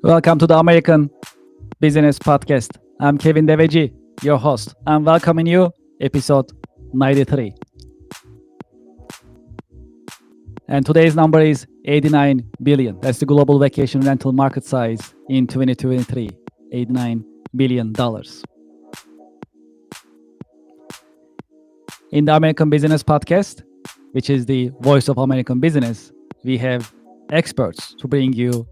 Welcome to the American Business Podcast. I'm Kevin Deveji, your host. I'm welcoming you, episode 93. And today's number is 89 billion. That's the global vacation rental market size in 2023. $89 billion. In the American Business Podcast, which is the voice of American business, we have experts to bring you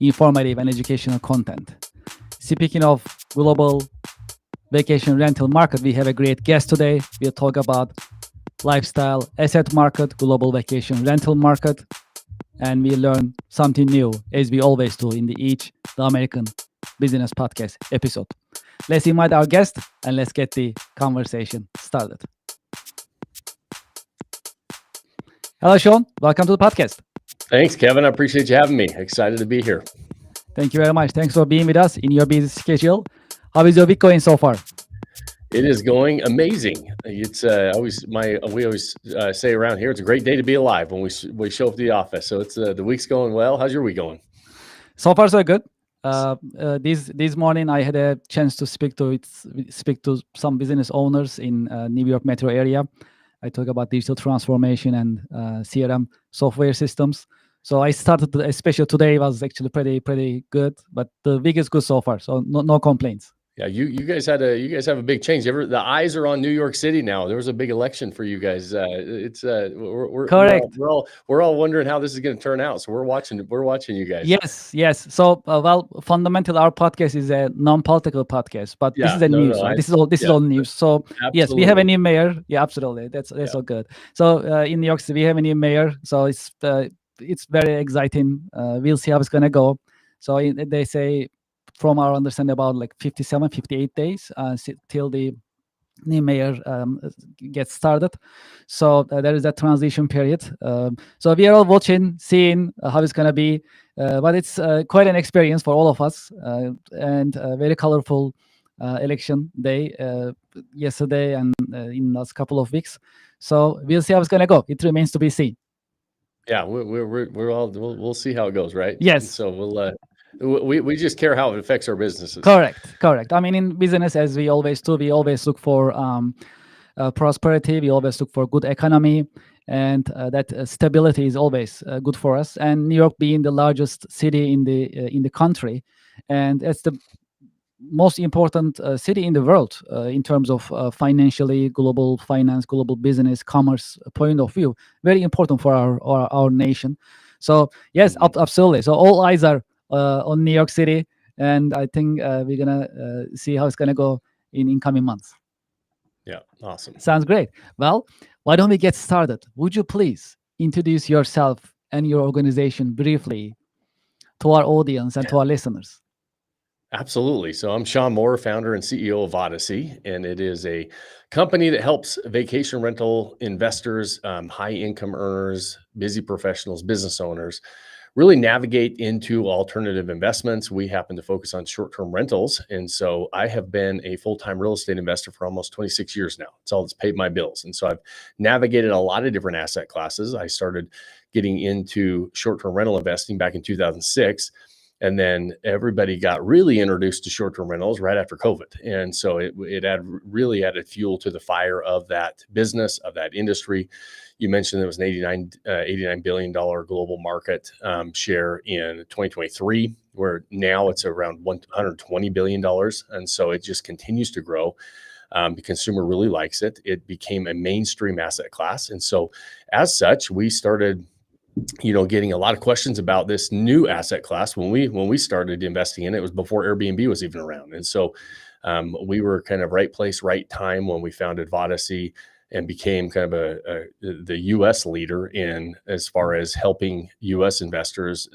informative and educational content. Speaking of global vacation rental market, we have a great guest today. We'll talk about lifestyle asset market, global vacation rental market, and we learn something new as we always do in the American Business Podcast episode. Let's invite our guest and let's get the conversation started. Hello, Sean. Welcome to the podcast. Thanks, Kevin. I appreciate you having me. Excited to be here. Thank you very much. Thanks for being with us in your busy schedule. How is your week going so far? It is going amazing. It's we always say around here, it's a great day to be alive when we show up to the office. So it's the week's going well. How's your week going? So far, so good. This morning, I had a chance to speak to some business owners in New York metro area. I talk about digital transformation and CRM software systems. So I started, especially today, was actually pretty good. But the week is good so far. So no complaints. Yeah, you guys have a big change. The eyes are on New York City now. There was a big election for you guys. We're correct. We're all wondering how this is going to turn out. So we're watching you guys. Yes. So fundamentally, our podcast is a non-political podcast, but this is a news. Right? This is all news. So absolutely. Yes, we have a new mayor. Yeah, absolutely. That's all good. So in New York City, we have a new mayor. So it's very exciting. We'll see how it's going to go. So they say, from our understanding, about like 57, 58 days till the new mayor gets started. So there is that transition period. So we are all watching, seeing how it's going to be. But it's quite an experience for all of us, and a very colorful election day yesterday and in the last couple of weeks. So we'll see how it's going to go. It remains to be seen. Yeah, we'll see how it goes, right? Yes. And so we just care how it affects our businesses. Correct. I mean, in business, as we always do, we always look for prosperity. We always look for good economy, and that stability is always good for us. And New York being the largest city in the country, and it's the most important city in the world in terms of financially, global finance, global business, commerce point of view. Very important for our nation. So yes, absolutely. So all eyes are on New York City, and I think we're gonna see how it's gonna go in incoming months. Yeah, awesome. Sounds great. Well, why don't we get started? Would you please introduce yourself and your organization briefly to our audience and to our listeners? Absolutely. So I'm Sean Moore, founder and CEO of Odyssey, and it is a company that helps vacation rental investors, high income earners, busy professionals, business owners really navigate into alternative investments. We happen to focus on short-term rentals. And so I have been a full-time real estate investor for almost 26 years now. It's all that's paid my bills. And so I've navigated a lot of different asset classes. I started getting into short-term rental investing back in 2006. And then everybody got really introduced to short-term rentals right after COVID. And so it really added fuel to the fire of that business, of that industry. You mentioned there was an $89 billion global market share in 2023, where now it's around $120 billion. And so it just continues to grow. The consumer really likes it. It became a mainstream asset class. And so as such, we started getting a lot of questions about this new asset class. When we started investing in it, it was before Airbnb was even around. And so we were kind of right place, right time when we founded Odyssey and became kind of the U.S. leader in as far as helping U.S. investors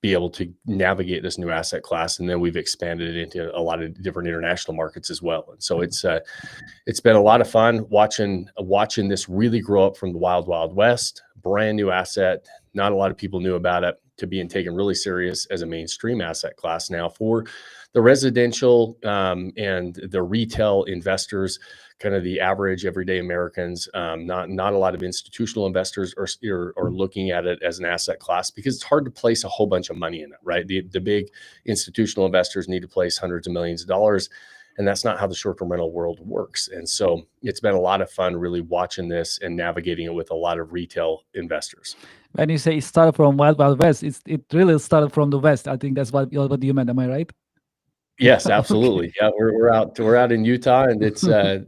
be able to navigate this new asset class. And then we've expanded it into a lot of different international markets as well. And so it's been a lot of fun watching this really grow up from the wild, wild west. Brand new asset. Not a lot of people knew about it. to being taken really serious as a mainstream asset class now for the residential and the retail investors, kind of the average everyday Americans. Not a lot of institutional investors are looking at it as an asset class because it's hard to place a whole bunch of money in it, right? The big institutional investors need to place hundreds of millions of dollars, and that's not how the short-term rental world works. And so it's been a lot of fun really watching this and navigating it with a lot of retail investors. When you say it started from Wild Wild West, it really started from the West. I think that's what you meant. Am I right? Yes, Okay. absolutely. Yeah, we're out in Utah, and it's yeah.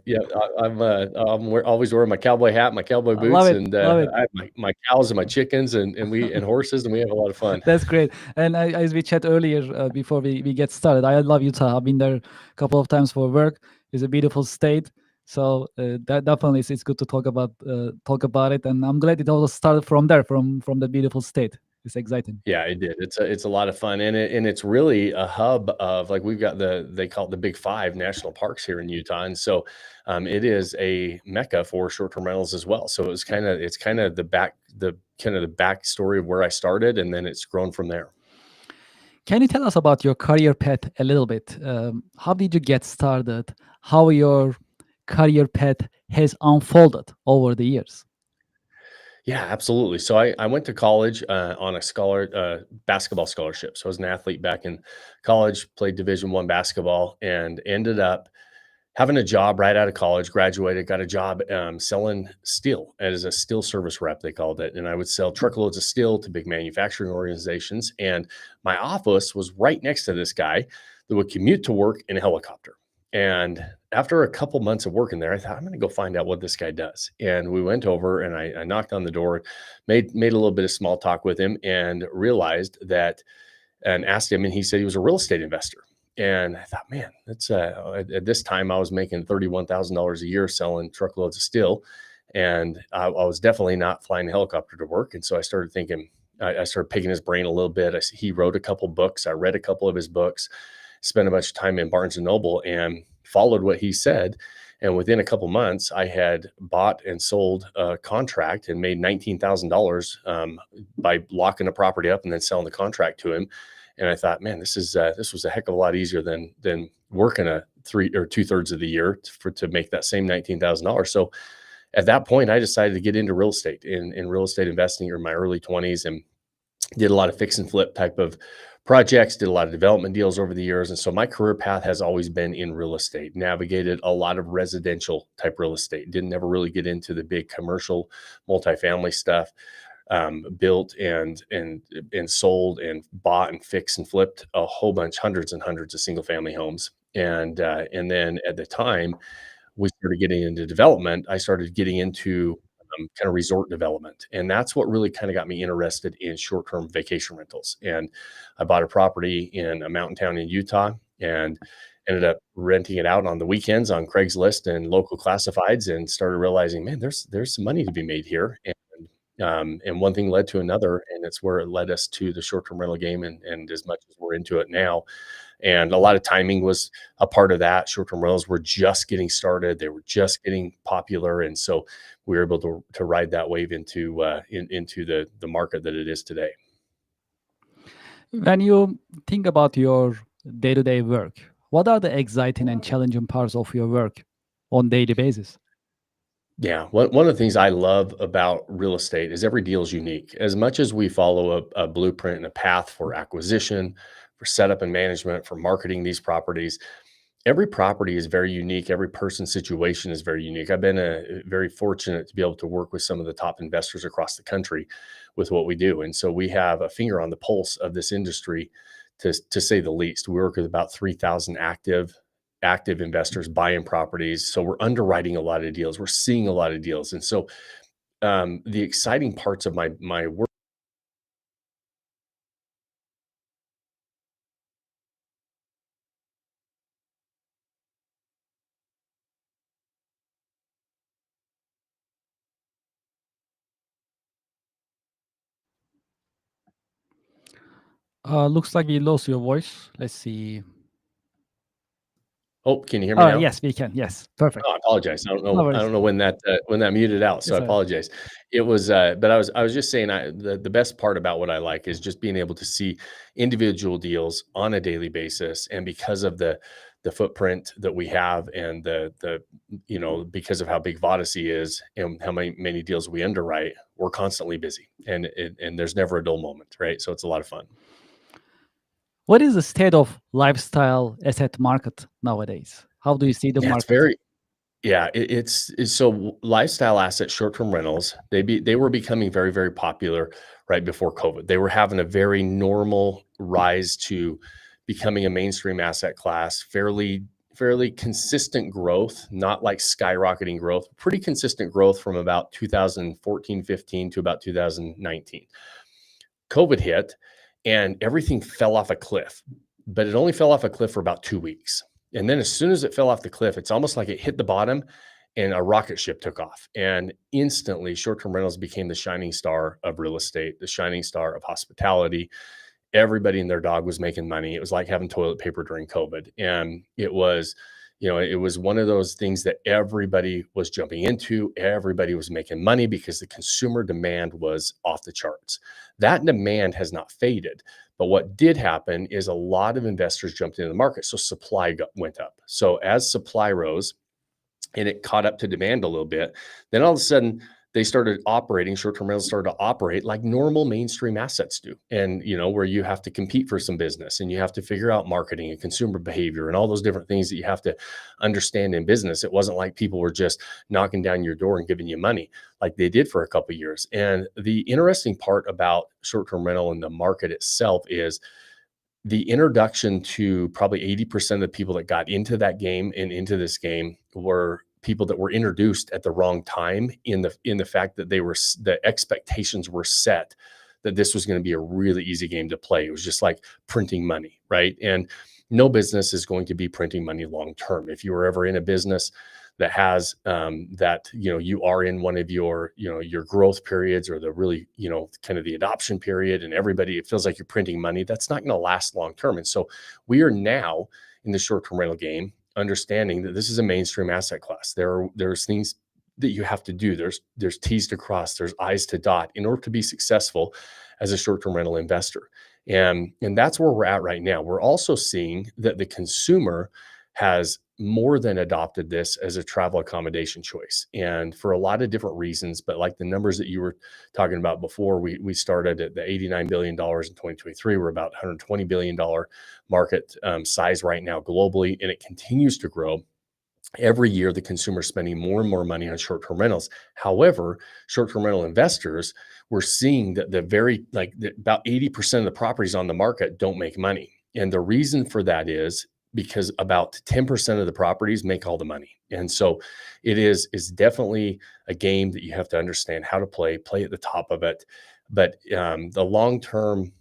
We're always wearing my cowboy hat, my cowboy I love boots, it. and Love it. I have my cows and my chickens, and horses, and we have a lot of fun. That's great. And as we chat earlier, before we get started, I love Utah. I've been there a couple of times for work. It's a beautiful state. So that definitely it's good to talk about it. And I'm glad it all started from there, from the beautiful state. It's exciting. Yeah, it did. It's a lot of fun, and it's really a hub of, like, we've got they call it the Big Five national parks here in Utah, and so it is a mecca for short-term rentals as well. So it's kind of the backstory of where I started, and then it's grown from there. Can you tell us about your career path a little bit? How did you get started? How your career path has unfolded over the years? Yeah, absolutely. So I went to college on a basketball scholarship. So I was an athlete back in college, played Division I basketball, and ended up having a job right out of college. Graduated, got a job selling steel as a steel service rep, they called it, and I would sell truckloads of steel to big manufacturing organizations. And my office was right next to this guy that would commute to work in a helicopter. And after a couple months of working there, I thought, I'm going to go find out what this guy does. And we went over, and I knocked on the door, made a little bit of small talk with him, and realized that, and asked him, and he said he was a real estate investor. And I thought, man, that's at this time I was making $31,000 a year selling truckloads of steel, and I was definitely not flying a helicopter to work. And so I started thinking, I started picking his brain a little bit. He wrote a couple books. I read a couple of his books, spent a bunch of time in Barnes and Noble, and followed what he said. And within a couple months, I had bought and sold a contract and made $19,000 by locking a property up and then selling the contract to him. And I thought, man, this was a heck of a lot easier than working a 2/3 of the year to make that same $19,000. So at that point, I decided to get into real estate in real estate investing in my early 20s, and did a lot of fix and flip type of projects, did a lot of development deals over the years. And so my career path has always been in real estate, navigated a lot of residential type real estate, didn't ever really get into the big commercial multifamily stuff. Built and sold and bought and fixed and flipped a whole bunch, hundreds and hundreds of single family homes. And then at the time we started getting into development, I started getting into kind of resort development. And that's what really kind of got me interested in short-term vacation rentals. And I bought a property in a mountain town in Utah and ended up renting it out on the weekends on Craigslist and local classifieds, and started realizing, man, there's some money to be made here. And one thing led to another, and it's where it led us to the short-term rental game, and as much as we're into it now. And a lot of timing was a part of that. Short-term rentals were just getting started; they were just getting popular, and so we were able to ride that wave into the market that it is today. When you think about your day-to-day work, what are the exciting and challenging parts of your work on daily basis? Yeah, one of the things I love about real estate is every deal is unique. As much as we follow a blueprint and a path for acquisition, for setup and management, for marketing these properties, every property is very unique. Every person's situation is very unique. I've been very fortunate to be able to work with some of the top investors across the country with what we do. And so we have a finger on the pulse of this industry, to say the least. We work with about 3,000 active investors buying properties. So we're underwriting a lot of deals. We're seeing a lot of deals. And so the exciting parts of my work. Looks like we lost your voice. Let's see. Oh, can you hear me now? Yes, we can. Yes, perfect. Oh, I apologize. I don't No know. I worries. don't know when that muted out. So I Yes, sir. apologize. It was, but I was just saying, the best part about what I like is just being able to see individual deals on a daily basis, and because of the footprint that we have, and because of how big Vodacy is and how many deals we underwrite, we're constantly busy, and there's never a dull moment, right? So it's a lot of fun. What is the state of lifestyle asset market nowadays? How do you see the Yeah, it's market? very Yeah, it's so lifestyle assets, short-term rentals, they were becoming very, very popular right before COVID. They were having a very normal rise to becoming a mainstream asset class, fairly consistent growth, not like skyrocketing growth, pretty consistent growth from about 2014, 15 to about 2019. COVID hit and everything fell off a cliff, but it only fell off a cliff for about 2 weeks. And then as soon as it fell off the cliff, it's almost like it hit the bottom and a rocket ship took off. And instantly, short-term rentals became the shining star of real estate, the shining star of hospitality. Everybody and their dog was making money. It was like having toilet paper during COVID. And it was one of those things that everybody was jumping into. Everybody was making money because the consumer demand was off the charts. That demand has not faded. But what did happen is a lot of investors jumped into the market. So went up. So as supply rose, and it caught up to demand a little bit. Then all of a sudden, short-term rentals started to operate like normal mainstream assets do. And, where you have to compete for some business and you have to figure out marketing and consumer behavior and all those different things that you have to understand in business. It wasn't like people were just knocking down your door and giving you money like they did for a couple of years. And the interesting part about short-term rental and the market itself is the introduction to probably 80% of the people that got into that game and into this game were people that were introduced at the wrong time, in the fact that the expectations were set that this was going to be a really easy game to play. It was just like printing money, right? And no business is going to be printing money long term. If you were ever in a business that has you are in one of your growth periods, or the really kind of the adoption period, and it feels like you're printing money, that's not going to last long term. And so we are now in the short-term rental game, understanding that this is a mainstream asset class. There's things that you have to do. There's T's to cross, there's I's to dot in order to be successful as a short-term rental investor. And that's where we're at right now. We're also seeing that the consumer has more than adopted this as a travel accommodation choice, and for a lot of different reasons. But like the numbers that you were talking about before, we started at the $89 billion in 2023. We're about $120 billion market size right now globally, and it continues to grow. Every year, the consumer is spending more and more money on short-term rentals. However, short-term rental investors, we're seeing that about 80% of the properties on the market don't make money. And the reason for that is because about 10% of the properties make all the money. And so it's definitely a game that you have to understand how to play at the top of it. But the long-term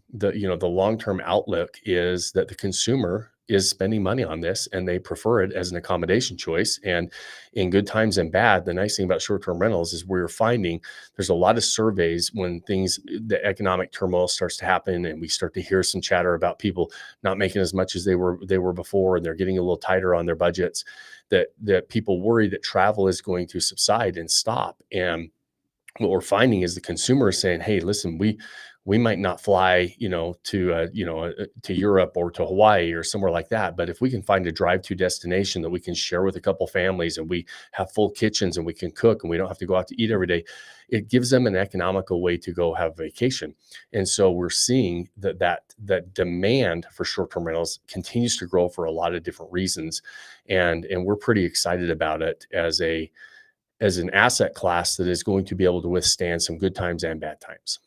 outlook is that the consumer is spending money on this, and they prefer it as an accommodation choice. And in good times and bad, the nice thing about short-term rentals is we're finding there's a lot of surveys when the economic turmoil starts to happen, and we start to hear some chatter about people not making as much as they were before, and they're getting a little tighter on their budgets, that people worry that travel is going to subside and stop. And what we're finding is the consumer is saying, "Hey, listen, we might not fly, to Europe or to Hawaii or somewhere like that, but if we can find a drive-to destination that we can share with a couple families, and we have full kitchens and we can cook and we don't have to go out to eat every day," it gives them an economical way to go have vacation. And so we're seeing that demand for short-term rentals continues to grow for a lot of different reasons, and we're pretty excited about it as an asset class that is going to be able to withstand some good times and bad times.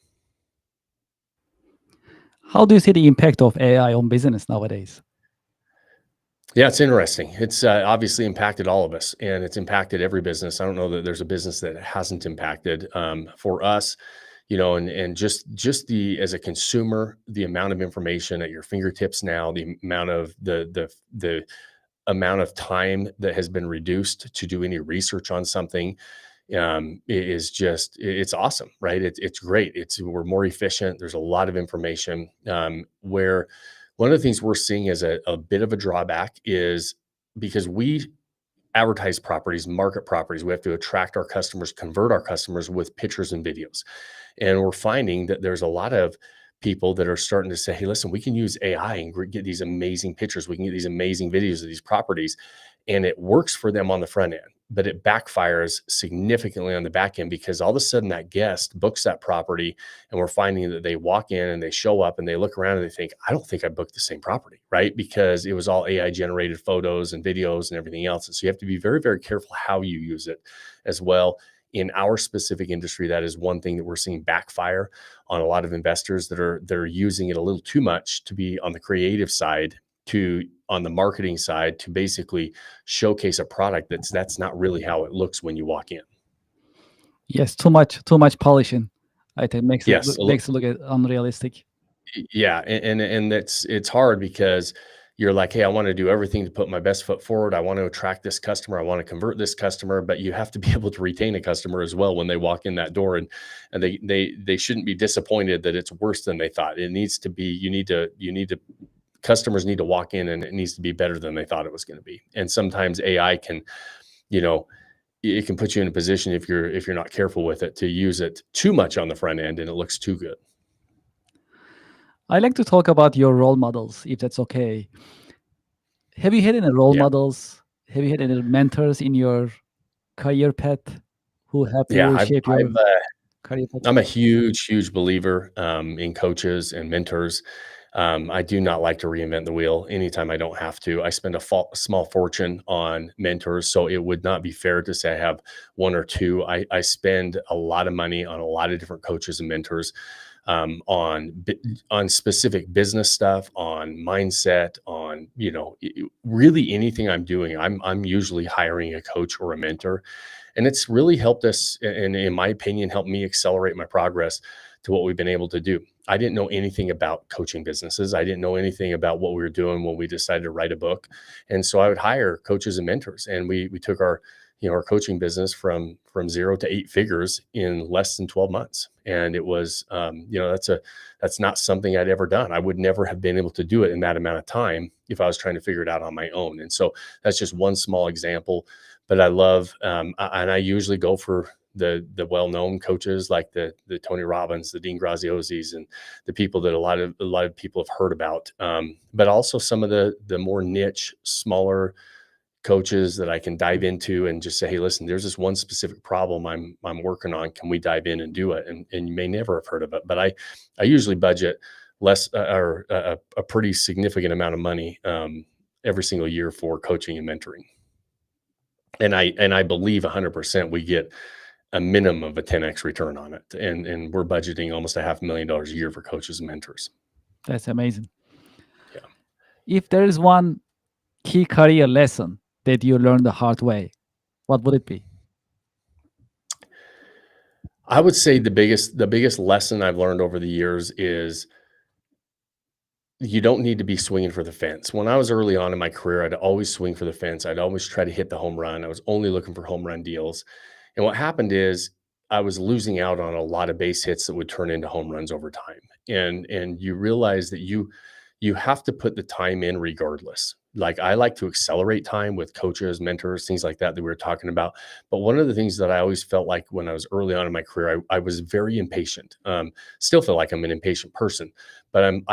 How do you see the impact of AI on business nowadays? Yeah, it's interesting. It's obviously impacted all of us, and it's impacted every business. I don't know that there's a business that it hasn't impacted. For us, and just as a consumer, the amount of information at your fingertips now, the amount of time that has been reduced to do any research on something, it's awesome, right? It's great. We're more efficient. There's a lot of information. Where one of the things we're seeing as a bit of a drawback is because we advertise properties, market properties, we have to attract our customers, convert our customers with pictures and videos. And we're finding that there's a lot of people that are starting to say, hey, listen, we can use AI and get these amazing pictures. We can get these amazing videos of these properties. And it works for them on the front end, but it backfires significantly on the back end, because all of a sudden that guest books that property, and we're finding that they walk in and they show up and they look around and they think, I don't think I booked the same property, right? Because it was all AI generated photos and videos and everything else. And so you have to be very, very careful how you use it as well. In our specific industry, that is one thing that we're seeing backfire on a lot of investors that are using it a little too much to be on the creative side, to on the marketing side, to basically showcase a product that's not really how it looks when you walk in. Yes, too much polishing. I think makes it Yes, makes it look unrealistic. yeah, and it's hard because you're like, hey, I want to do everything to put my best foot forward. I want to attract this customer. I want to convert this customer, but you have to be able to retain a customer as well when they walk in that door, and they shouldn't be disappointed that it's worse than they thought. It needs to be. You need to customers need to walk in and it needs to be better than they thought it was going to be. And sometimes AI can, you know, it can put you in a position, if you're not careful with it, to use it too much on the front end and it looks too good. I like to talk about your role models, if that's okay. Have you had any role models? Have you had any mentors in your career path who help Yeah, you shape your career path? I'm a huge believer in coaches and mentors. I do not like to reinvent the wheel anytime I don't have to. I spend a small fortune on mentors, so it would not be fair to say I have one or two. I spend a lot of money on a lot of different coaches and mentors, on specific business stuff, on mindset, on really anything I'm doing. I'm usually hiring a coach or a mentor, and it's really helped us, and in my opinion, helped me accelerate my progress to what we've been able to do. I didn't know anything about coaching businesses. I didn't know anything about what we were doing when we decided to write a book. And so I would hire coaches and mentors, and we took our coaching business from 0 to 8 figures in less than 12 months. And it was, that's not something I'd ever done. I would never have been able to do it in that amount of time if I was trying to figure it out on my own. And so that's just one small example. But I love, and I usually go for the well-known coaches like the Tony Robbins, the Dean Graziosis, and the people that a lot of people have heard about. But also some of the more niche, smaller coaches that I can dive into and just say, hey, listen, there's this one specific problem I'm working on. Can we dive in and do it? And you may never have heard of it, but I usually budget less or a pretty significant amount of money every single year for coaching and mentoring. And I believe 100% we get a minimum of a 10x return on it. And we're budgeting almost $500,000 a year for coaches and mentors. That's amazing. Yeah. If there is one key career lesson that you learned the hard way, what would it be? I would say the biggest lesson I've learned over the years is you don't need to be swinging for the fence. When I was early on in my career, I'd always swing for the fence. I'd always try to hit the home run. I was only looking for home run deals. And what happened is I was losing out on a lot of base hits that would turn into home runs over time. And you realize that you have to put the time in regardless. Like I like to accelerate time with coaches, mentors, things like that we were talking about. But one of the things that I always felt like when I was early on in my career, I was very impatient. Still feel like I'm an impatient person, but I'm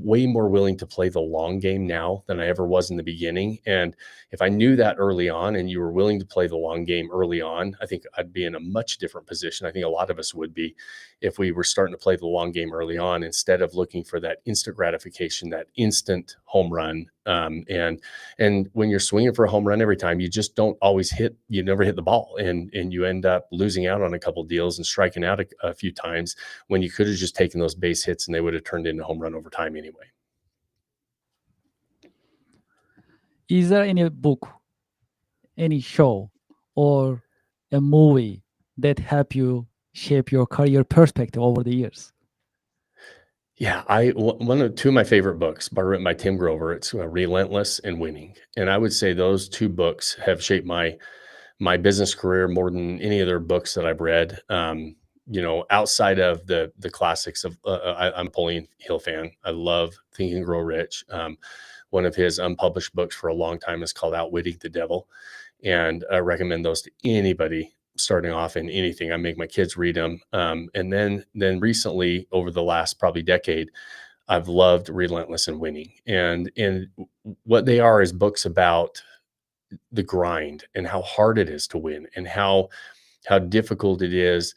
way more willing to play the long game now than I ever was in the beginning. And if I knew that early on, and you were willing to play the long game early on, I think I'd be in a much different position. I think a lot of us would be, if we were starting to play the long game early on, instead of looking for that instant gratification, that instant home run. And when you're swinging for a home run every time, you just don't always you never hit the ball, and you end up losing out on a couple of deals and striking out a few times when you could have just taken those base hits and they would have turned into home run over time anyway. Is there any book, any show, or a movie that helped you shape your career perspective over the years? Yeah, two of my favorite books written by Tim Grover. It's Relentless and Winning, and I would say those two books have shaped my business career more than any other books that I've read. Outside of the classics of, I'm a Napoleon Hill fan. I love Think and Grow Rich. one of his unpublished books for a long time is called Outwitting the Devil. And I recommend those to anybody starting off in anything. I make my kids read them. And then recently, over the last probably decade, I've loved Relentless and Winning. And what they are is books about the grind and how hard it is to win, and how difficult it is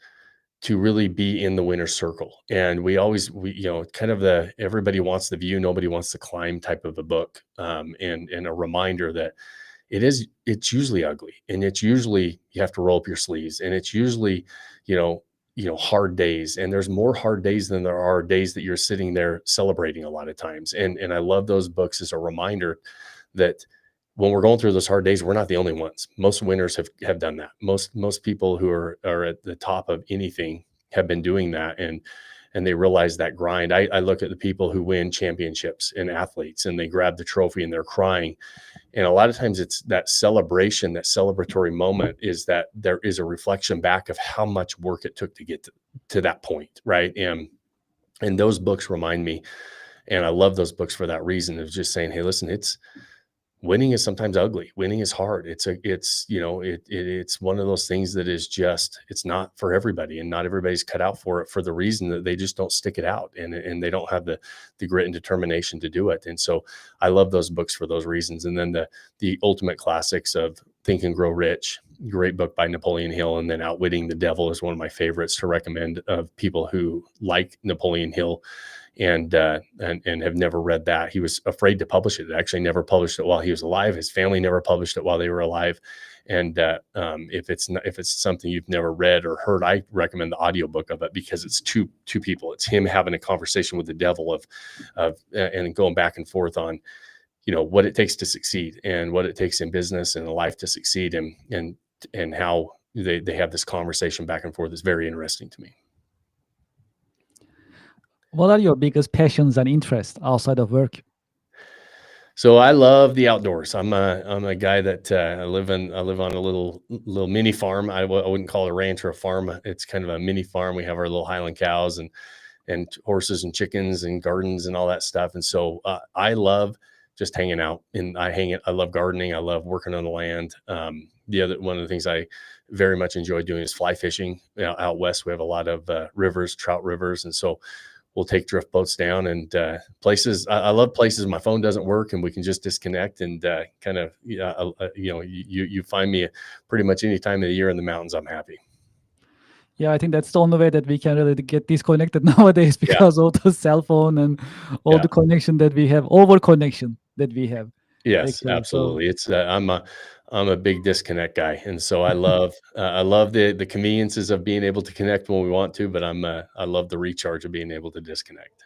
to really be in the winner's circle. And we kind of everybody wants the view, nobody wants to climb type of a book. And a reminder that it's usually ugly, and it's usually you have to roll up your sleeves, and it's usually, hard days. And there's more hard days than there are days that you're sitting there celebrating a lot of times. And I love those books as a reminder that when we're going through those hard days, we're not the only ones. Most winners have done that. Most people who are at the top of anything have been doing that. And they realize that grind. I look at the people who win championships and athletes, and they grab the trophy and they're crying. And a lot of times it's that celebration, that celebratory moment, is that there is a reflection back of how much work it took to get to that point. Right. And those books remind me, and I love those books for that reason, of just saying, hey, listen, winning is sometimes ugly. Winning is hard. It's one of those things that is just, it's not for everybody, and not everybody's cut out for it, for the reason that they just don't stick it out, and they don't have the grit and determination to do it. And so I love those books for those reasons. And then the ultimate classics of Think and Grow Rich, great book by Napoleon Hill, and then Outwitting the Devil is one of my favorites to recommend of people who like Napoleon Hill and have never read that. He was afraid to publish it. They actually never published it while he was alive. His family never published it while they were alive. And if it's something you've never read or heard, I recommend the audiobook of it, because it's two people. It's him having a conversation with the devil and going back and forth on, what it takes to succeed, and what it takes in business and in life to succeed, and how they have this conversation back and forth. Is very interesting to me. What are your biggest passions and interests outside of work? So I love the outdoors. I'm a guy that I live on a little mini farm. I wouldn't call it a ranch or a farm. It's kind of a mini farm. We have our little Highland cows and horses and chickens and gardens and all that stuff. And so I love just hanging out, and I love gardening. I love working on the land. One of the things I very much enjoy doing is fly fishing. Out west, we have a lot of rivers, trout rivers. And so we'll take drift boats down, and places. I love places my phone doesn't work and we can just disconnect, and you find me pretty much any time of the year in the mountains. I'm happy. Yeah, I think that's the only way that we can really get disconnected nowadays, because of the cell phone and all the connection that we have, over connection that we have. Yes, actually. Absolutely. So, it's I'm a big disconnect guy, and so I love the conveniences of being able to connect when we want to, but I love the recharge of being able to disconnect.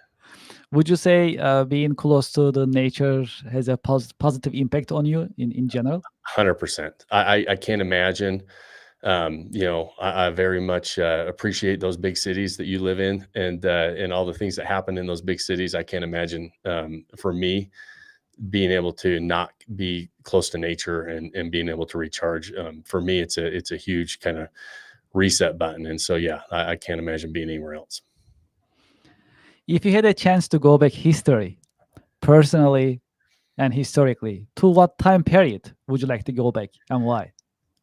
Would you say being close to the nature has a positive impact on you in general? 100%. I can't imagine. I very much appreciate those big cities that you live in, and all the things that happen in those big cities. I can't imagine for me being able to not be close to nature and being able to recharge. For me, it's a huge kind of reset button. And so, yeah, I can't imagine being anywhere else. If you had a chance to go back history, personally and historically, to what time period would you like to go back, and why?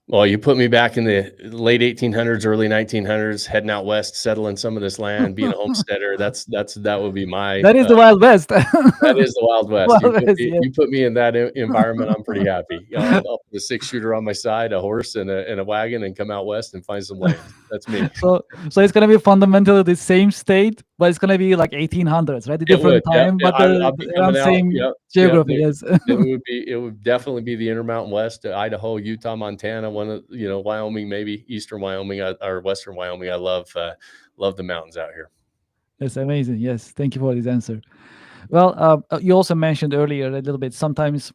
Well, you put me back in the late 1800s, early 1900s, heading out west, settling some of this land, being a homesteader. That would be my. That is the Wild West. That is the Wild West. You put me in that environment, I'm pretty happy. I'll put a 6-shooter on my side, a horse, and a wagon, and come out west and find some land. That's me. So it's gonna be fundamentally the same state, but it's gonna be like 1800s, right? A different time, but the same geography. Yes, it would definitely be the Intermountain West, Idaho, Utah, Montana. Wyoming, maybe eastern Wyoming or western Wyoming. I love the mountains out here. That's amazing. Yes, thank you for this answer. Well, you also mentioned earlier a little bit. Sometimes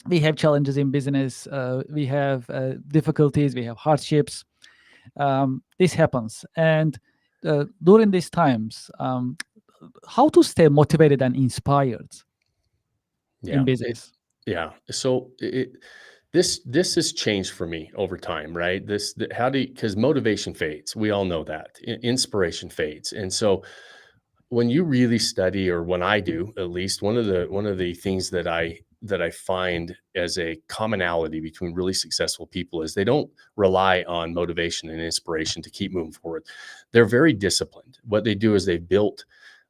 we have challenges in business. We have difficulties. We have hardships. This happens, and during these times, how to stay motivated and inspired in business? So this has changed for me over time, right? Because motivation fades. We all know that. Inspiration fades. And so when you really study, or when I do, at least, one of the things that I find as a commonality between really successful people is they don't rely on motivation and inspiration to keep moving forward. They're very disciplined. What they do is they've built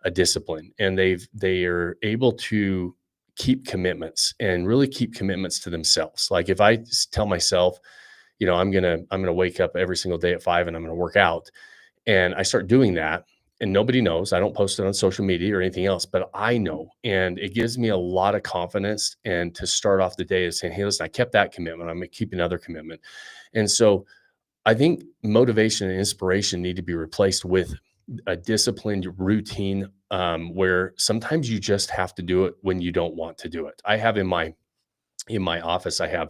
a discipline, and they are able to keep commitments, and really keep commitments to themselves. Like, if I tell myself, I'm gonna wake up every single day at 5 and I'm gonna work out, and I start doing that, and nobody knows. I don't post it on social media or anything else, but I know. And it gives me a lot of confidence. And to start off the day is saying, hey, listen, I kept that commitment. I'm going to keep another commitment. And so I think motivation and inspiration need to be replaced with a disciplined routine, where sometimes you just have to do it when you don't want to do it. I have in my office, I have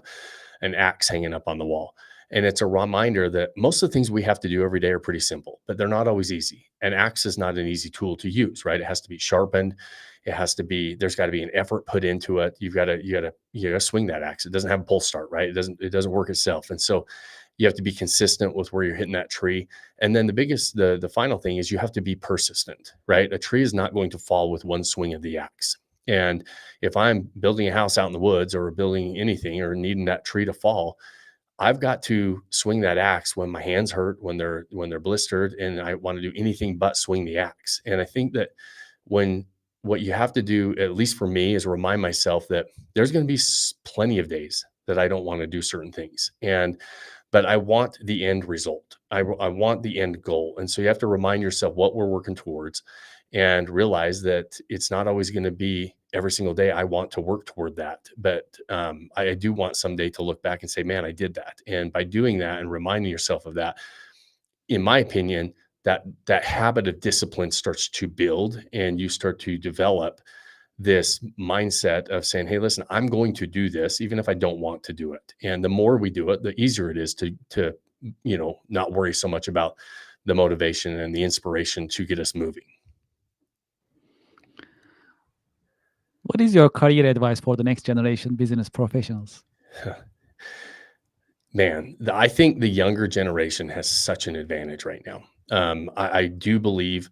an axe hanging up on the wall. And it's a reminder that most of the things we have to do every day are pretty simple, but they're not always easy. An axe is not an easy tool to use, right? It has to be sharpened. There's got to be an effort put into it. You got to swing that axe. It doesn't have a pull start, right? It doesn't work itself. And so you have to be consistent with where you're hitting that tree. And then the final thing is you have to be persistent, right? A tree is not going to fall with one swing of the axe. And if I'm building a house out in the woods, or building anything, or needing that tree to fall, I've got to swing that axe when my hands hurt, when they're blistered, and I want to do anything but swing the axe. And I think that when what you have to do, at least for me, is remind myself that there's going to be plenty of days that I don't want to do certain things. But I want the end result. I want the end goal. And so you have to remind yourself what we're working towards, and realize that it's not always going to be every single day I want to work toward that. But I do want someday to look back and say, man, I did that. And by doing that and reminding yourself of that, in my opinion, that habit of discipline starts to build, and you start to develop this mindset of saying, hey, listen, I'm going to do this even if I don't want to do it. And the more we do it, the easier it is to not worry so much about the motivation and the inspiration to get us moving. What is your career advice for the next generation business professionals? Man, I think the younger generation has such an advantage right now. I do believe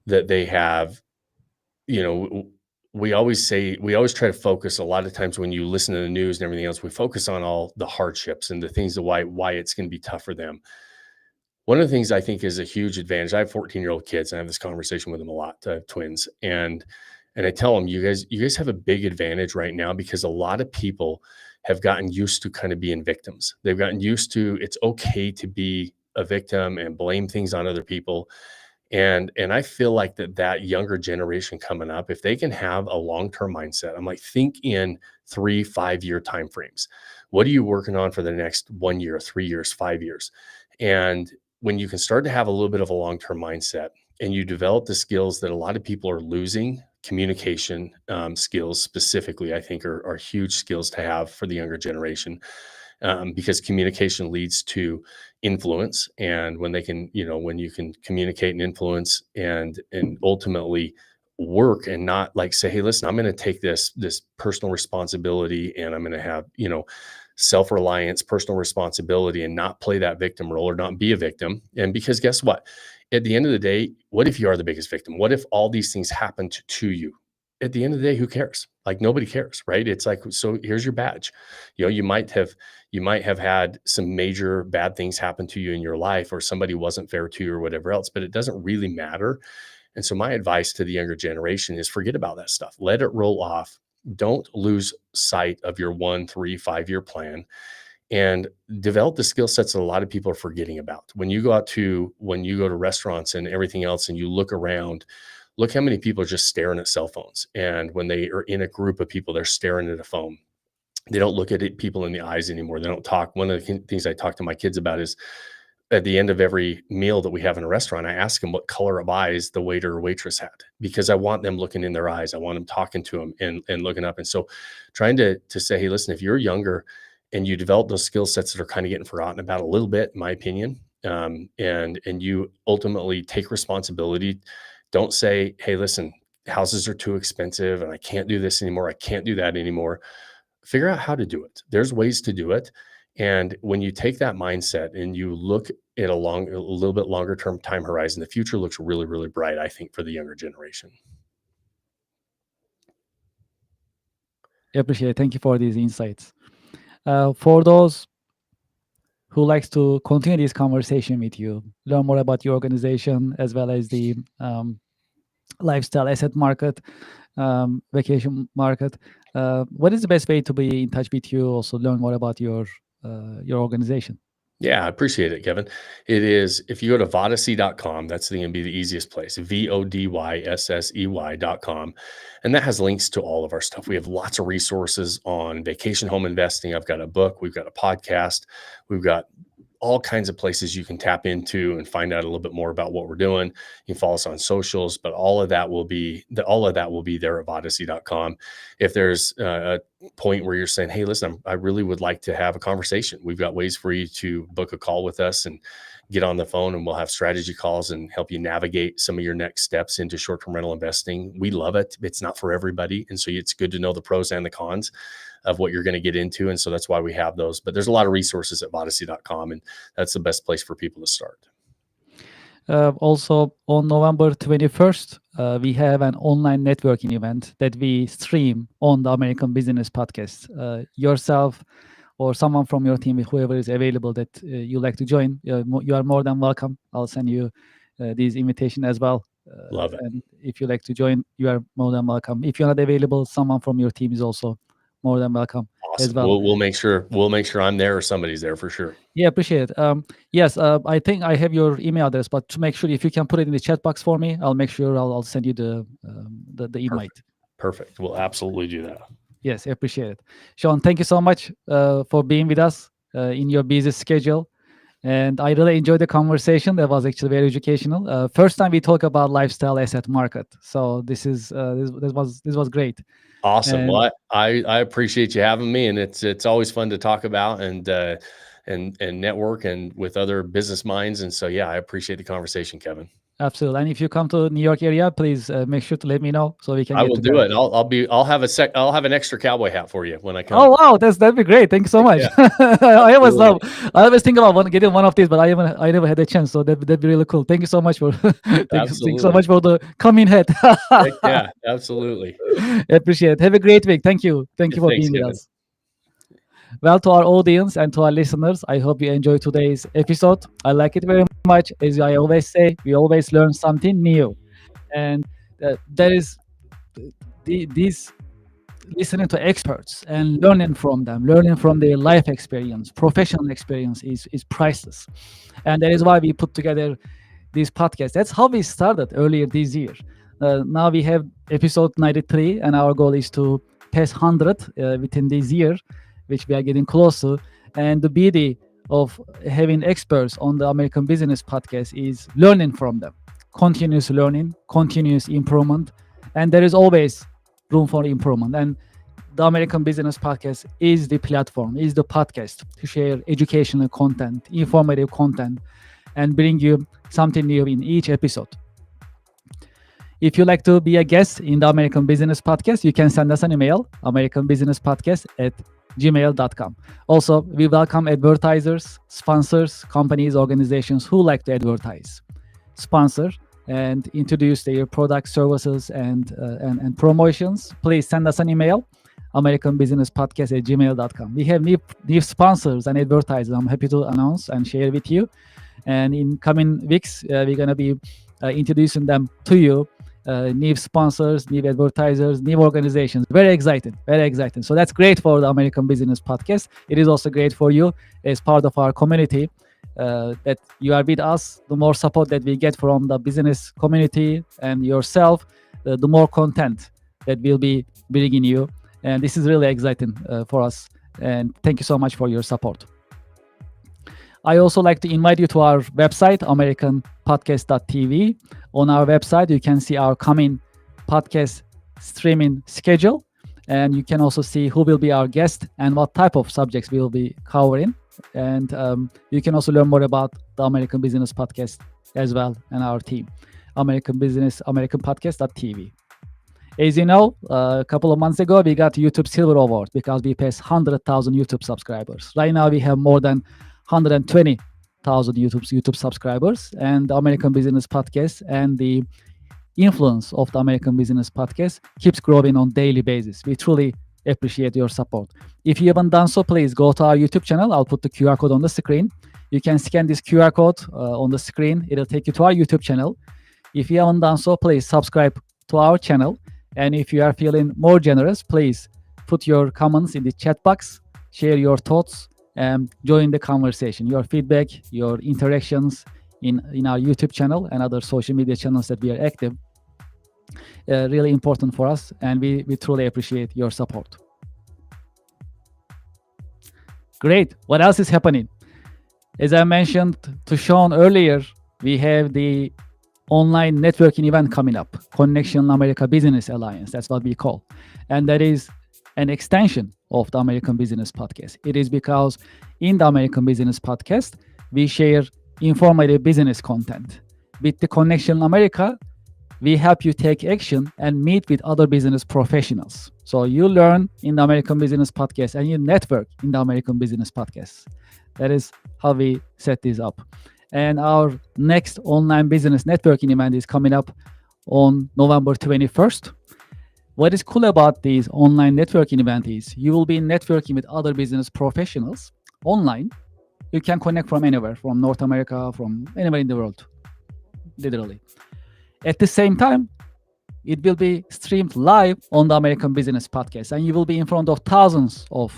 that they have, you know, we always try to focus a lot of times when you listen to the news and everything else, we focus on all the hardships and the things of why it's going to be tough for them. One of the things I think is a huge advantage. I have 14-year-old kids, and I have this conversation with them a lot. I have twins, and I tell them, you guys have a big advantage right now, because a lot of people have gotten used to kind of being victims. They've gotten used to, it's okay to be a victim and blame things on other people. And I feel like that younger generation coming up, if they can have a long-term mindset, I'm like, think in 3-5 year timeframes. What are you working on for the next 1 year, 3 years, 5 years? And when you can start to have a little bit of a long-term mindset, and you develop the skills that a lot of people are losing, communication skills specifically, I think are huge skills to have for the younger generation, because communication leads to influence. And when you can communicate and influence, and ultimately work, and not like say, hey, listen, I'm going to take this personal responsibility, and I'm going to have, self-reliance, personal responsibility, and not play that victim role, or not be a victim. And because guess what? At the end of the day, what if you are the biggest victim? What if all these things happened to you? At the end of the day, who cares? Like, nobody cares, right? It's like, so here's your badge. You might have had some major bad things happen to you in your life, or somebody wasn't fair to you, or whatever else, but it doesn't really matter. And so my advice to the younger generation is forget about that stuff. Let it roll off. Don't lose sight of your 1, 3, 5 year plan, and develop the skill sets that a lot of people are forgetting about. When you go to restaurants and everything else, and you look around, look how many people are just staring at cell phones. And when they are in a group of people, they're staring at a phone. They don't look at people in the eyes anymore. They don't talk. One of the things I talk to my kids about is, at the end of every meal that we have in a restaurant, I ask them what color of eyes the waiter or waitress had, because I want them looking in their eyes. I want them talking to them and looking up. And so trying to say, hey, listen, if you're younger and you develop those skill sets that are kind of getting forgotten about a little bit, in my opinion, and you ultimately take responsibility, don't say, hey, listen, houses are too expensive and I can't do this anymore. I can't do that anymore. Figure out how to do it. There's ways to do it. And when you take that mindset and you look in a little bit longer term time horizon, the future looks really, really bright, I think, for the younger generation. I appreciate it. Thank you for these insights. For those who likes to continue this conversation with you, learn more about your organization as well as the lifestyle asset market, vacation market, what is the best way to be in touch with you? Also, learn more about your organization. Yeah, I appreciate it, Kevin. It is, if you go to vodacy.com, that's going to be the easiest place, VODYSSEY.com. And that has links to all of our stuff. We have lots of resources on vacation home investing. I've got a book, we've got a podcast, we've got all kinds of places you can tap into and find out a little bit more about what we're doing. You can follow us on socials, but all of that will be there at vodacy.com. If there's a point where you're saying, hey, listen, I really would like to have a conversation, we've got ways for you to book a call with us and get on the phone, and we'll have strategy calls and help you navigate some of your next steps into short-term rental investing. We love it. It's not for everybody. And so it's good to know the pros and the cons of what you're going to get into. And so that's why we have those. But there's a lot of resources at vodacy.com, and that's the best place for people to start. Also, on November 21st, we have an online networking event that we stream on the American Business Podcast. Yourself or someone from your team, whoever is available that you like to join, you are more than welcome. I'll send you these invitation as well. Love it. And if you like to join, you are more than welcome. If you're not available, someone from your team is also more than welcome. Awesome. As well. We'll make sure I'm there or somebody's there for sure. Yeah, appreciate it. Yes, I think I have your email address, but to make sure, if you can put it in the chat box for me, I'll make sure I'll send you the invite. Perfect. We'll absolutely do that. Yes, I appreciate it. Sean, thank you so much for being with us in your busy schedule. And I really enjoyed the conversation. That was actually very educational. First time we talk about lifestyle asset market. So this was great. Awesome. And, well, I appreciate you having me, and it's always fun to talk about and network and with other business minds. And so, yeah, I appreciate the conversation, Kevin. Absolutely. And if you come to New York area, please make sure to let me know so we can. I will do it. I'll have an extra cowboy hat for you when I come. Oh wow, that'd be great. Thank you so much. Yeah. I always think about getting one of these, but I never had a chance. So that'd be really cool. Thank you so much for thank you so much for the coming hat. Yeah, absolutely. I appreciate it. Have a great week. Thank you. Thank you for being with us. Well, to our audience and to our listeners, I hope you enjoyed today's episode. I like it very much. As I always say, we always learn something new. And there is these listening to experts and learning from them, learning from their life experience, professional experience is priceless. And that is why we put together this podcast. That's how we started earlier this year. Now we have episode 93, and our goal is to pass 100 within this year, which we are getting close to. And the beauty of having experts on the American Business Podcast is learning from them. Continuous learning, continuous improvement. And there is always room for improvement. And the American Business Podcast is the platform, is the podcast to share educational content, informative content, and bring you something new in each episode. If you'd like to be a guest in the American Business Podcast, you can send us an email, americanbusinesspodcast@gmail.com. Also, we welcome advertisers, sponsors, companies, organizations who like to advertise, sponsor, and introduce their products, services, and promotions. Please send us an email, americanbusinesspodcast@gmail.com. We have new sponsors and advertisers I'm happy to announce and share with you. And in coming weeks, we're going to be introducing them to you. New sponsors, new advertisers, new organizations. Very exciting, very exciting. So that's great for the American Business Podcast. It is also great for you as part of our community that you are with us. The more support that we get from the business community and yourself, the more content that we'll be bringing you. And this is really exciting for us. And thank you so much for your support. I also like to invite you to our website, americanpodcast.tv. On our website, you can see our coming podcast streaming schedule, and you can also see who will be our guest and what type of subjects we will be covering. And you can also learn more about the American Business Podcast as well and our team, americanpodcast.tv. As you know, a couple of months ago, we got YouTube Silver Award because we passed 100,000 YouTube subscribers. Right now, we have more than 120 1,000 YouTube subscribers, and the American Business Podcast and the influence of the American Business Podcast keeps growing on daily basis. We truly appreciate your support. If you haven't done so, please go to our YouTube channel. I'll put the QR code on the screen. You can scan this QR code on the screen. It'll take you to our YouTube channel. If you haven't done so, please subscribe to our channel. And if you are feeling more generous, please put your comments in the chat box, share your thoughts, and join the conversation. Your feedback, your interactions in our YouTube channel and other social media channels that we are active, really important for us, and we truly appreciate your support. Great. What else is happening? As I mentioned to Sean earlier, we have the online networking event coming up, Connection America Business Alliance. That's what we call. And that is an extension of the American Business Podcast. It is because in the American Business Podcast, we share informative business content. With the Connection America, we help you take action and meet with other business professionals. So you learn in the American Business Podcast and you network in the American Business Podcast. That is how we set this up. And our next online business networking event is coming up on November 21st. What is cool about these online networking events is you will be networking with other business professionals online. You can connect from anywhere, from North America, from anywhere in the world, literally. At the same time, it will be streamed live on the American Business Podcast, and you will be in front of thousands of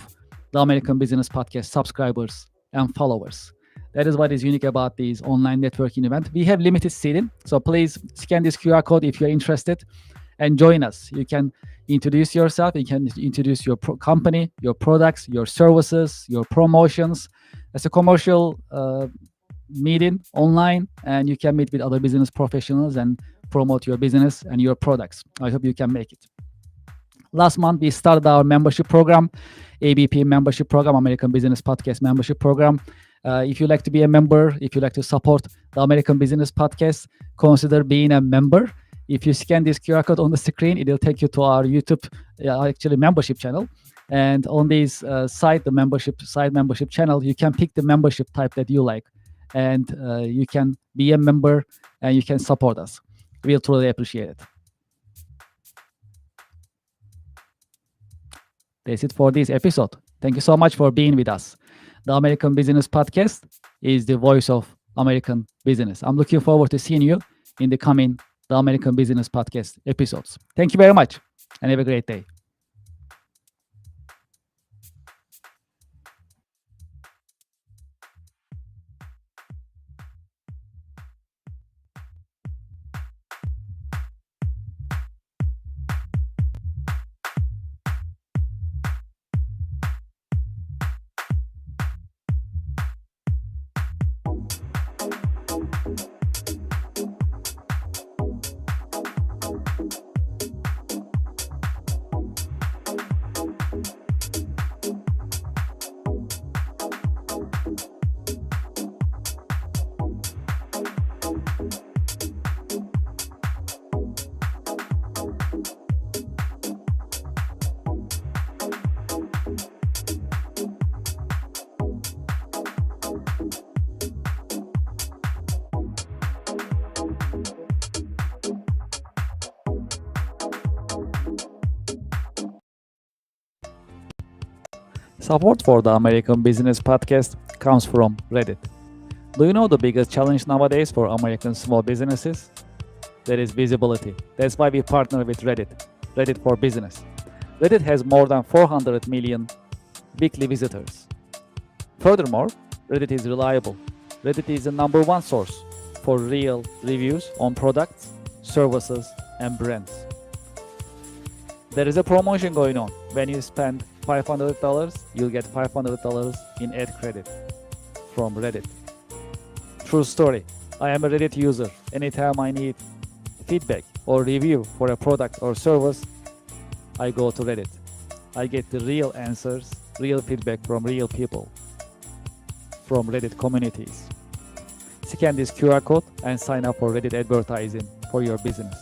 the American Business Podcast subscribers and followers. That is what is unique about these online networking events. We have limited seating, so please scan this QR code if you're interested and join us. You can introduce yourself, you can introduce your company, your products, your services, your promotions. It's a commercial meeting online, and you can meet with other business professionals and promote your business and your products. I hope you can make it. Last month, we started our membership program, ABP membership program, American Business Podcast membership program. If you like to be a member, if you like to support the American Business Podcast, consider being a member. If you scan this QR code on the screen, it will take you to our YouTube, membership channel. And on this site, the membership channel, you can pick the membership type that you like. And you can be a member and you can support us. We'll truly appreciate it. That's it for this episode. Thank you so much for being with us. The American Business Podcast is the voice of American business. I'm looking forward to seeing you in the coming The American Business Podcast episodes. Thank you very much and have a great day. Support for the American Business Podcast comes from Reddit. Do you know the biggest challenge nowadays for American small businesses? That is visibility. That's why we partner with Reddit for Business. Reddit has more than 400 million weekly visitors. Furthermore, Reddit is reliable. Reddit is the number one source for real reviews on products, services, and brands. There is a promotion going on. When you spend $500, you'll get $500 in ad credit from Reddit. True story. I am a Reddit user. Anytime I need feedback or review for a product or service, I go to Reddit. I get the real answers, real feedback from real people, from Reddit communities. Scan this QR code and sign up for Reddit advertising for your business.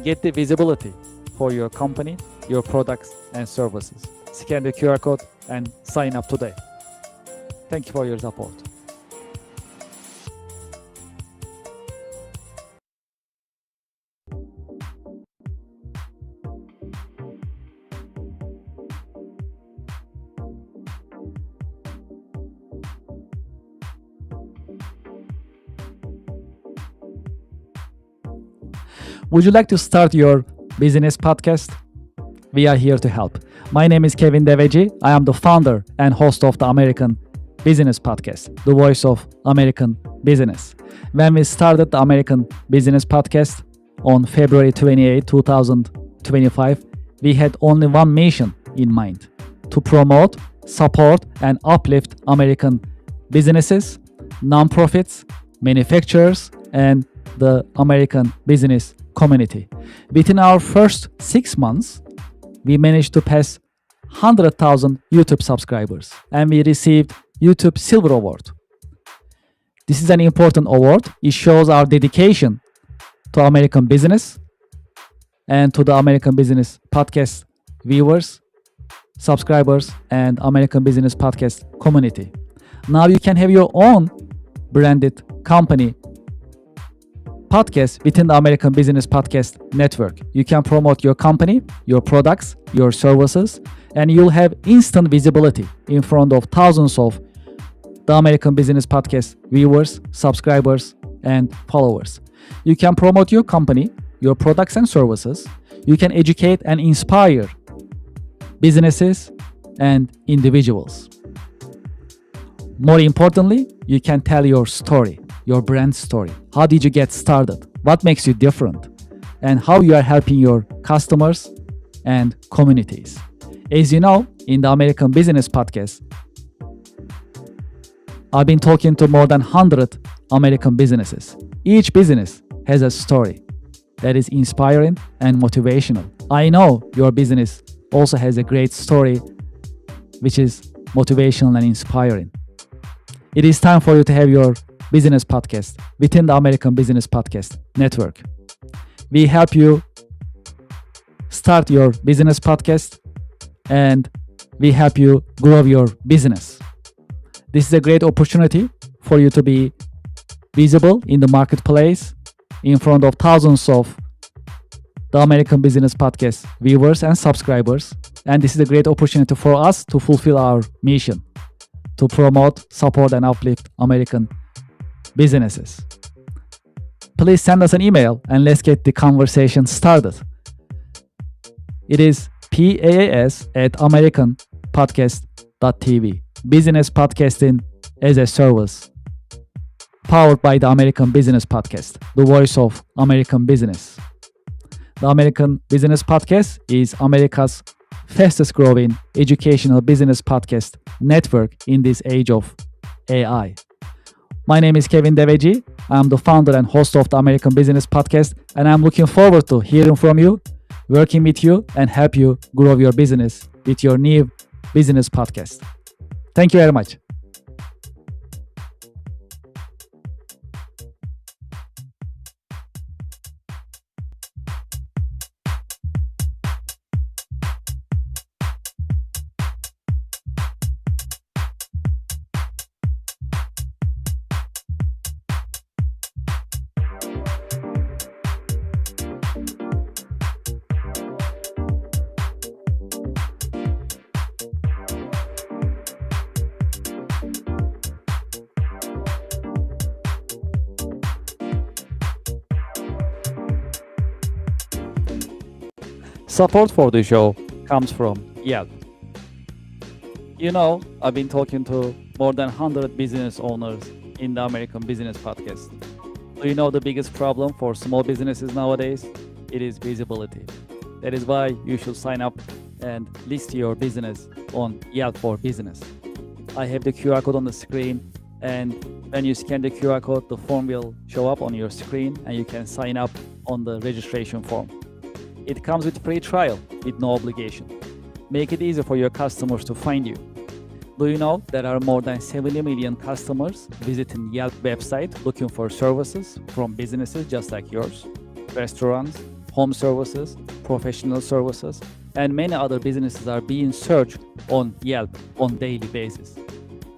Get the visibility for your company, your products, and services. Scan the QR code and sign up today. Thank you for your support. Would you like to start your business podcast? We are here to help. My name is Kevin Deveci. I am the founder and host of the American Business Podcast, the voice of American business. When we started the American Business Podcast on February 28, 2025, we had only one mission in mind: to promote, support, and uplift American businesses, nonprofits, manufacturers, and the American business community. Within our first 6 months, we managed to pass 100,000 YouTube subscribers, and we received YouTube Silver Award. This is an important award. It shows our dedication to American business and to the American Business Podcast viewers, subscribers, and American Business Podcast community. Now you can have your own branded company podcast within the American Business Podcast network. You can promote your company, your products, your services, and you'll have instant visibility in front of thousands of the American Business Podcast viewers, subscribers, and followers. You can promote your company, your products and services. You can educate and inspire businesses and individuals. More importantly, you can tell your story, your brand story. How did you get started? What makes you different? And how you are helping your customers and communities. As you know, in the American Business Podcast, I've been talking to more than 100 American businesses. Each business has a story that is inspiring and motivational. I know your business also has a great story which is motivational and inspiring. It is time for you to have your business podcast within the American Business Podcast network. We help you start your business podcast and we help you grow your business. This is a great opportunity for you to be visible in the marketplace in front of thousands of the American Business Podcast viewers and subscribers. And this is a great opportunity for us to fulfill our mission to promote, support, and uplift American businesses. Please send us an email and let's get the conversation started. It is paas@americanpodcast.tv. Business podcasting as a service, powered by the American Business Podcast, the voice of American business. The American Business Podcast is America's fastest growing educational business podcast network in this age of AI. My name is Kevin Deveci. I'm the founder and host of the American Business Podcast, and I'm looking forward to hearing from you, working with you, and help you grow your business with your new business podcast. Thank you very much. Support for the show comes from Yelp. You know, I've been talking to more than 100 business owners in the American Business Podcast. Do you know the biggest problem for small businesses nowadays? It is visibility. That is why you should sign up and list your business on Yelp for Business. I have the QR code on the screen, and when you scan the QR code, the form will show up on your screen and you can sign up on the registration form. It comes with free trial with no obligation. Make it easy for your customers to find you. Do you know there are more than 70 million customers visiting Yelp website looking for services from businesses just like yours? Restaurants, home services, professional services, and many other businesses are being searched on Yelp on daily basis.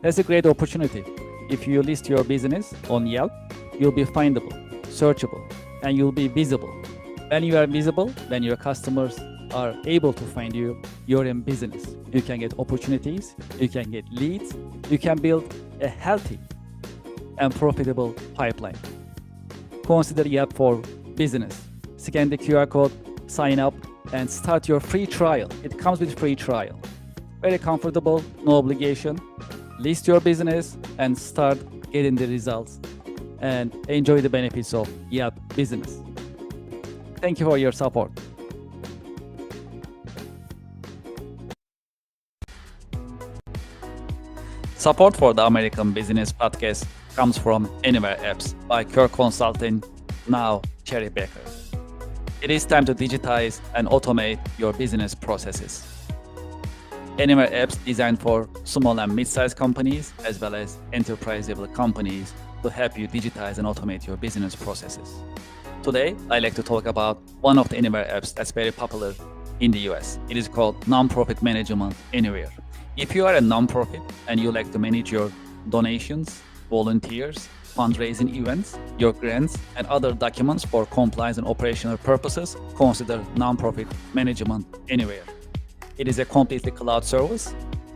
That's a great opportunity. If you list your business on Yelp, you'll be findable, searchable, and you'll be visible. When you are visible, then your customers are able to find you, you're in business. You can get opportunities, you can get leads, you can build a healthy and profitable pipeline. Consider Yelp for Business. scan the QR code, sign up, and start your free trial. It comes with free trial. Very comfortable, no obligation. List your business and start getting the results and enjoy the benefits of Yelp Business. Thank you for your support. Support for the American Business Podcast comes from Anywhere Apps by Kirk Consulting, now Cherry Baker. It is time to digitize and automate your business processes. Anywhere Apps designed for small and mid-sized companies as well as enterprise-level companies to help you digitize and automate your business processes. Today, I'd like to talk about one of the Anywhere apps that's very popular in the US. It is called Nonprofit Management Anywhere. If you are a nonprofit and you like to manage your donations, volunteers, fundraising events, your grants, and other documents for compliance and operational purposes, consider Nonprofit Management Anywhere. It is a completely cloud service.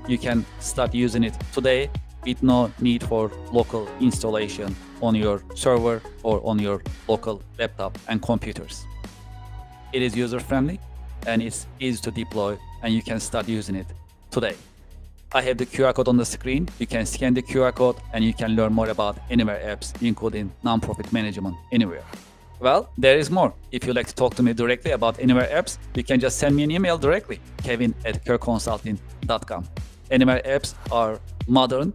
You can start using it today with no need for local installation on your server or on your local laptop and computers. It is user-friendly and it's easy to deploy, and you can start using it today. I have the QR code on the screen. You can scan the QR code and you can learn more about Anywhere apps, including Nonprofit Management Anywhere. Well, there is more. If you'd like to talk to me directly about Anywhere apps, you can just send me an email directly, kevin@kirkconsulting.com. Anywhere apps are modern,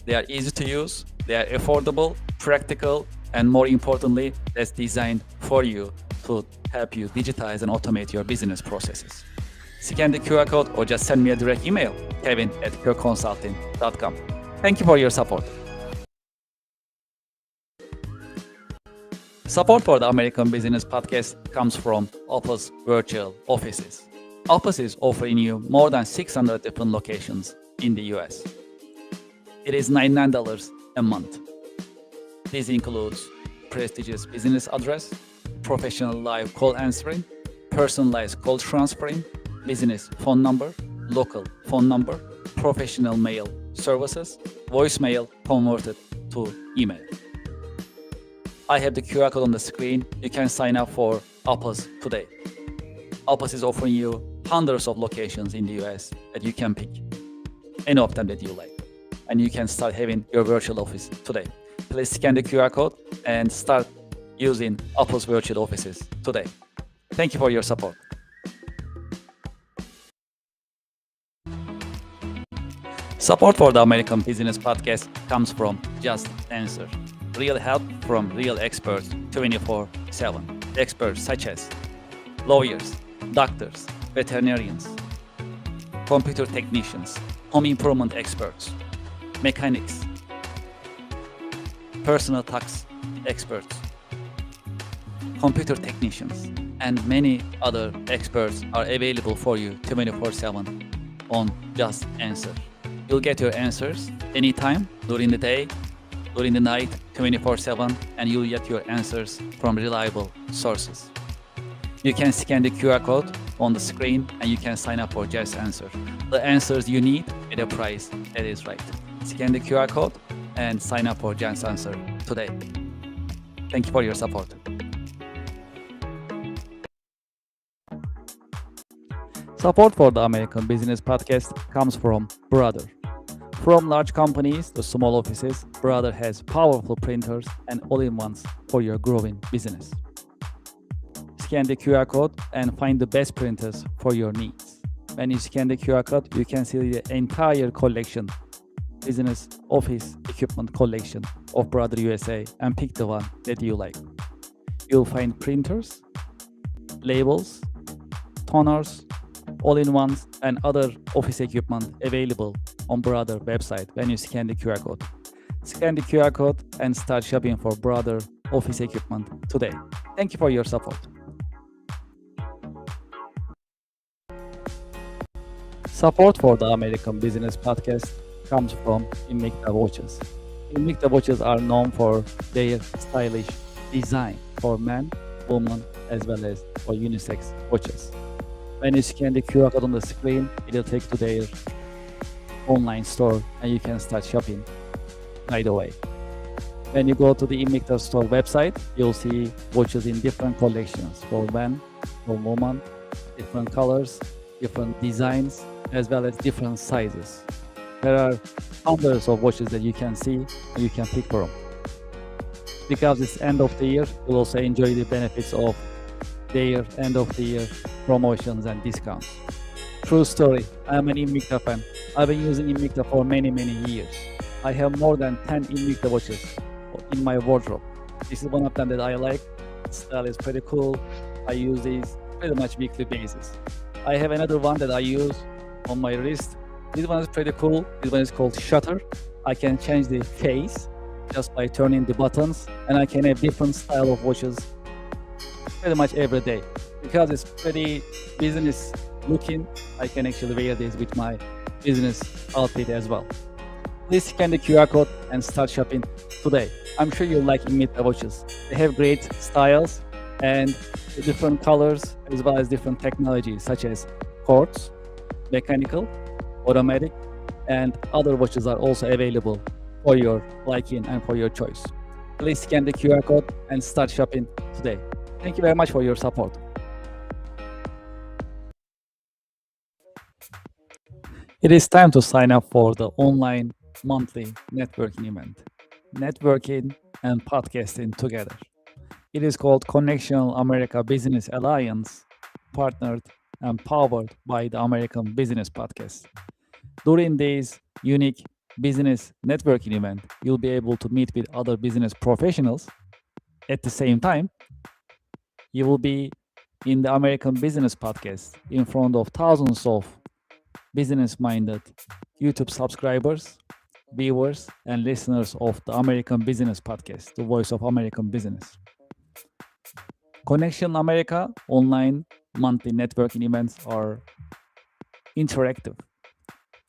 they are easy to use, they are affordable, practical, and more importantly, that's designed for you to help you digitize and automate your business processes. Scan the QR code or just send me a direct email, kevin@kirkconsulting.com. Thank you for your support. Support for the American Business Podcast comes from Office Virtual Offices. Office is offering you more than 600 different locations in the US. It is $99 a month. This includes prestigious business address, professional live call answering, personalized call transferring, business phone number, local phone number, professional mail services, voicemail converted to email. I have the QR code on the screen. You can sign up for Office today. Office is offering you hundreds of locations in the US that you can pick, any of them that you like. And you can start having your virtual office today. Please scan the QR code and start using Office Virtual Offices today. Thank you for your support. Support for the American Business Podcast comes from Just Answer. Real help from real experts 24/7. Experts such as lawyers, doctors, veterinarians, computer technicians, home improvement experts, mechanics, personal tax experts, computer technicians, and many other experts are available for you 24/7 on Just Answer. You'll get your answers anytime, during the day, during the night, 24/7, and you'll get your answers from reliable sources. You can scan the QR code on the screen and you can sign up for Just Answer. The answers you need at a price that is right. Scan the QR code and sign up for Just Answer today. Thank you for your support. Support for the American Business Podcast comes from Brother. From large companies to small offices, Brother has powerful printers and all-in-ones for your growing business. Scan the QR code and find the best printers for your needs. When you scan the QR code, you can see the entire collection, business office equipment collection of Brother USA, and pick the one that you like. You'll find printers, labels, toners, all-in-ones, and other office equipment available on Brother website when you scan the QR code. Scan the QR code and start shopping for Brother office equipment today. Thank you for your support. Support for the American Business Podcast comes from Invicta watches. Invicta watches are known for their stylish design for men, women, as well as for unisex watches. When you scan the QR code on the screen, it will take to their online store and you can start shopping right away. When you go to the Invicta store website, you'll see watches in different collections for men, for women, different colors, different designs, as well as different sizes. There are hundreds of watches that you can see and you can pick from. Because it's end of the year, you'll also enjoy the benefits of their end of the year promotions and discounts. True story, I'm an Invicta fan. I've been using Invicta for many years. I have more than 10 Invicta watches in my wardrobe. This is one of them that I like. The style is pretty cool. I use these pretty much weekly basis. I have another one that I use on my wrist. This one is pretty cool. This one is called Shutter. I can change the face just by turning the buttons, and I can have different style of watches pretty much every day. Because it's pretty business looking, I can actually wear this with my business outfit as well. Please scan the QR code and start shopping today. I'm sure you'll like Invicta watches. They have great styles and different colors as well as different technologies such as quartz, mechanical, automatic, and other watches are also available for your liking and for your choice. Please scan the QR code and start shopping today. Thank you very much for your support. It is time to sign up for the online monthly networking event. Networking and podcasting together. It is called Connection America Business Alliance, partnered and powered by the American Business Podcast. During this unique business networking event, you'll be able to meet with other business professionals. At the same time, you will be in the American Business Podcast in front of thousands of business-minded YouTube subscribers, viewers, and listeners of the American Business Podcast, the voice of American business. Connection America online monthly networking events are interactive.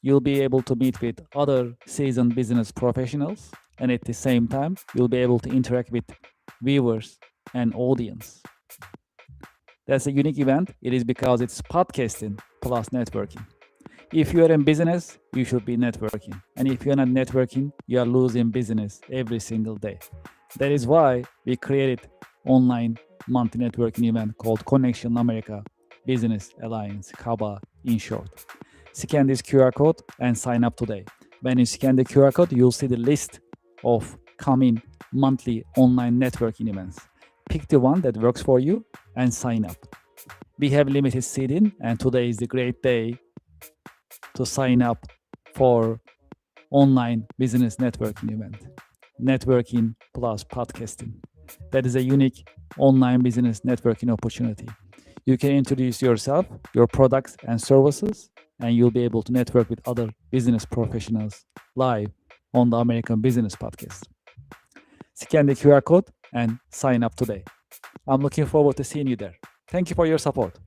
You'll be able to meet with other seasoned business professionals, and at the same time, you'll be able to interact with viewers and audience. That's a unique event. It is because it's podcasting plus networking. If you are in business, you should be networking. And if you're not networking, you are losing business every single day. That is why we created online monthly networking event called Connection America Business Alliance, CABA in short. Scan this QR code and sign up today. When you scan the QR code, you'll see the list of coming monthly online networking events. Pick the one that works for you and sign up. We have limited seating, and today is the great day to sign up for online business networking event. Networking plus podcasting. That is a unique online business networking opportunity. You can introduce yourself, your products and services, and you'll be able to network with other business professionals live on the American Business Podcast. Scan the QR code and sign up today. I'm looking forward to seeing you there. Thank you for your support.